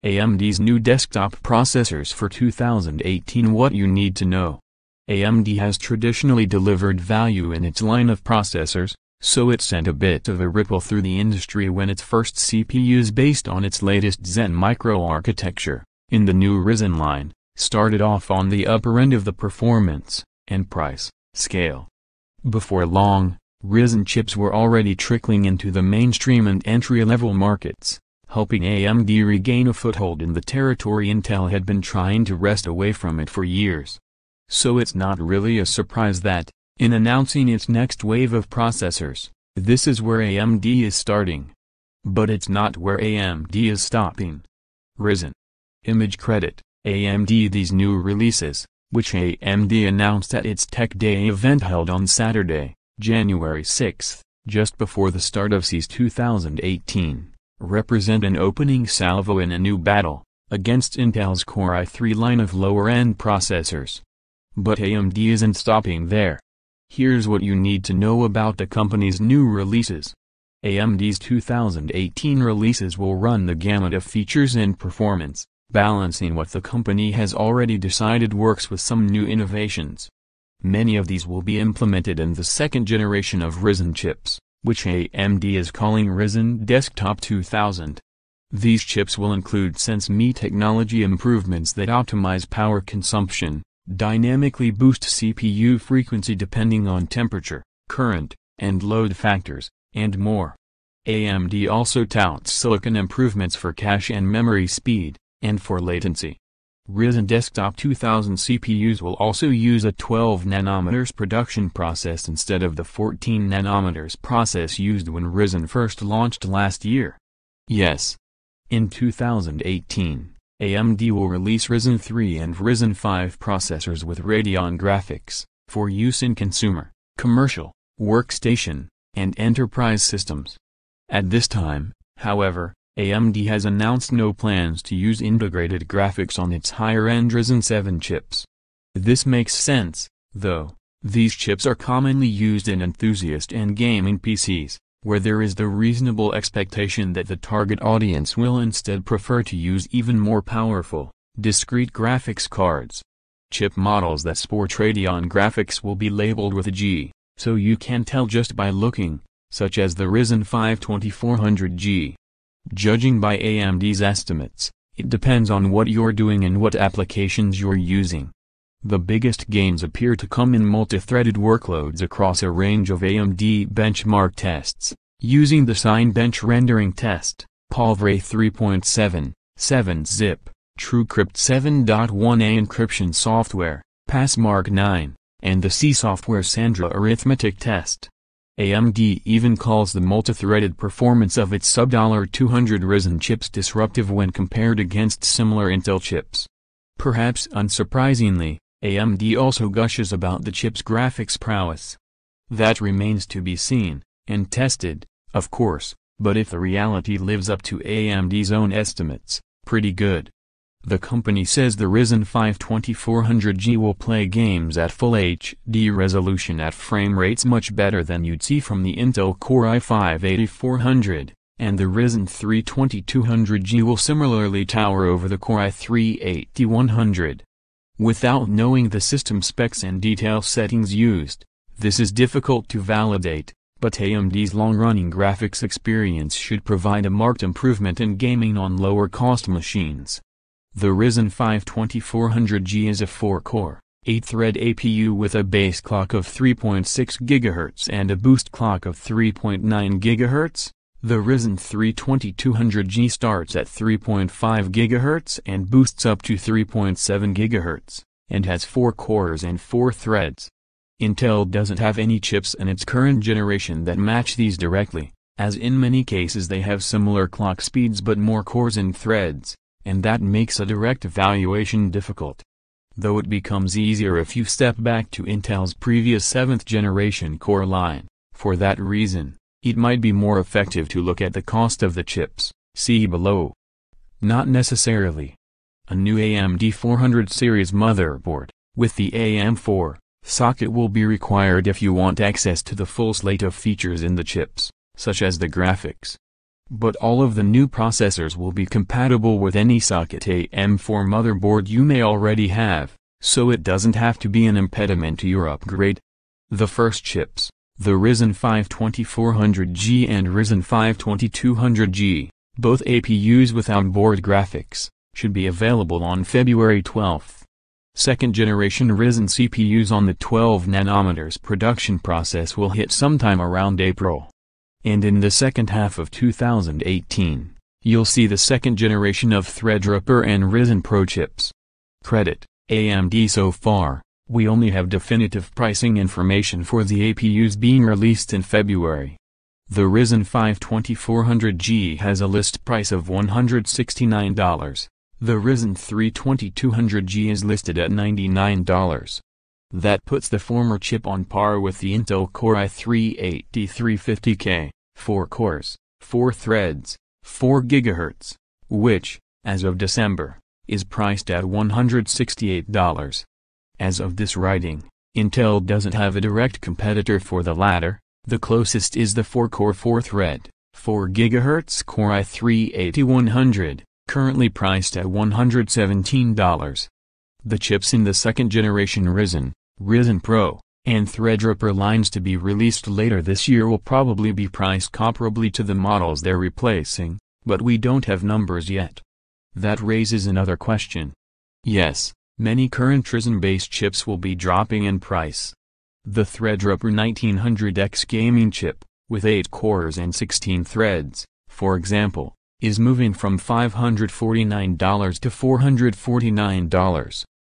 AMD's new desktop processors for 2018. What you need to know. AMD has traditionally delivered value in its line of processors, so it sent a bit of a ripple through the industry when its first CPUs based on its latest Zen microarchitecture, in the new Ryzen line, started off on the upper end of the performance and price scale. Before long, Ryzen chips were already trickling into the mainstream and entry-level markets, helping AMD regain a foothold in the territory Intel had been trying to wrest away from it for years. So it's not really a surprise that, in announcing its next wave of processors, this is where AMD is starting. But it's not where AMD is stopping. Ryzen. Image credit, AMD. These new releases, which AMD announced at its Tech Day event held on Saturday, January 6, just before the start of CES 2018, represent an opening salvo in a new battle, against Intel's Core i3 line of lower-end processors. But AMD isn't stopping there. Here's what you need to know about the company's new releases. AMD's 2018 releases will run the gamut of features and performance, balancing what the company has already decided works with some new innovations. Many of these will be implemented in the second generation of Ryzen chips, which AMD is calling Ryzen Desktop 2000. These chips will include Sense-Me technology improvements that optimize power consumption, dynamically boost CPU frequency depending on temperature, current, and load factors, and more. AMD also touts silicon improvements for cache and memory speed, and for latency. Ryzen Desktop 2000 CPUs will also use a 12nm production process instead of the 14nm process used when Ryzen first launched last year. Yes. In 2018, AMD will release Ryzen 3 and Ryzen 5 processors with Radeon graphics, for use in consumer, commercial, workstation, and enterprise systems. At this time, however, AMD has announced no plans to use integrated graphics on its higher-end Ryzen 7 chips. This makes sense, though. These chips are commonly used in enthusiast and gaming PCs, where there is the reasonable expectation that the target audience will instead prefer to use even more powerful, discrete graphics cards. Chip models that sport Radeon graphics will be labeled with a G, so you can tell just by looking, such as the Ryzen 5 2400G. Judging by AMD's estimates, it depends on what you're doing and what applications you're using. The biggest gains appear to come in multi-threaded workloads across a range of AMD benchmark tests, using the Cinebench rendering test, Pulvray 3.7, 7-zip, TrueCrypt 7.1a encryption software, Passmark 9, and the C software Sandra arithmetic test. AMD even calls the multi-threaded performance of its sub-$200 Ryzen chips disruptive when compared against similar Intel chips. Perhaps unsurprisingly, AMD also gushes about the chip's graphics prowess. That remains to be seen, and tested, of course, but if the reality lives up to AMD's own estimates, pretty good. The company says the Ryzen 5 2400G will play games at Full HD resolution at frame rates much better than you'd see from the Intel Core i5 8400, and the Ryzen 3 2200G will similarly tower over the Core i3 8100. Without knowing the system specs and detail settings used, this is difficult to validate, but AMD's long-running graphics experience should provide a marked improvement in gaming on lower-cost machines. The Ryzen 5 2400G is a 4-core, 8-thread APU with a base clock of 3.6 GHz and a boost clock of 3.9 GHz. The Ryzen 3 2200G starts at 3.5 GHz and boosts up to 3.7 GHz, and has 4 cores and 4 threads. Intel doesn't have any chips in its current generation that match these directly, as in many cases they have similar clock speeds but more cores and threads, and that makes a direct evaluation difficult. Though it becomes easier if you step back to Intel's previous 7th generation core line. For that reason, it might be more effective to look at the cost of the chips, see below. Not necessarily. A new AMD 400 series motherboard, with the AM4 socket will be required if you want access to the full slate of features in the chips, such as the graphics. But all of the new processors will be compatible with any socket AM4 motherboard you may already have, so it doesn't have to be an impediment to your upgrade. The first chips, the Ryzen 5 2400G and Ryzen 5 2200G, both APUs with onboard graphics, should be available on February 12th. Second-generation Ryzen CPUs on the 12nm production process will hit sometime around April. And in the second half of 2018, you'll see the second generation of Threadripper and Ryzen Pro chips. Credit AMD. So far, we only have definitive pricing information for the APUs being released in February. The Ryzen 5 2400G has a list price of $169. The Ryzen 3 2200G is listed at $99. That puts the former chip on par with the Intel Core i3-8350K, 4 cores, 4 threads, 4 GHz, which, as of December, is priced at $168. As of this writing, Intel doesn't have a direct competitor for the latter. The closest is the 4-core 4-thread, 4 GHz Core i3-8100, currently priced at $117. The chips in the second-generation Ryzen Pro, and Threadripper lines to be released later this year will probably be priced comparably to the models they're replacing, but we don't have numbers yet. That raises another question. Yes, many current Ryzen-based chips will be dropping in price. The Threadripper 1900X gaming chip, with 8 cores and 16 threads, for example, is moving from $549 to $449.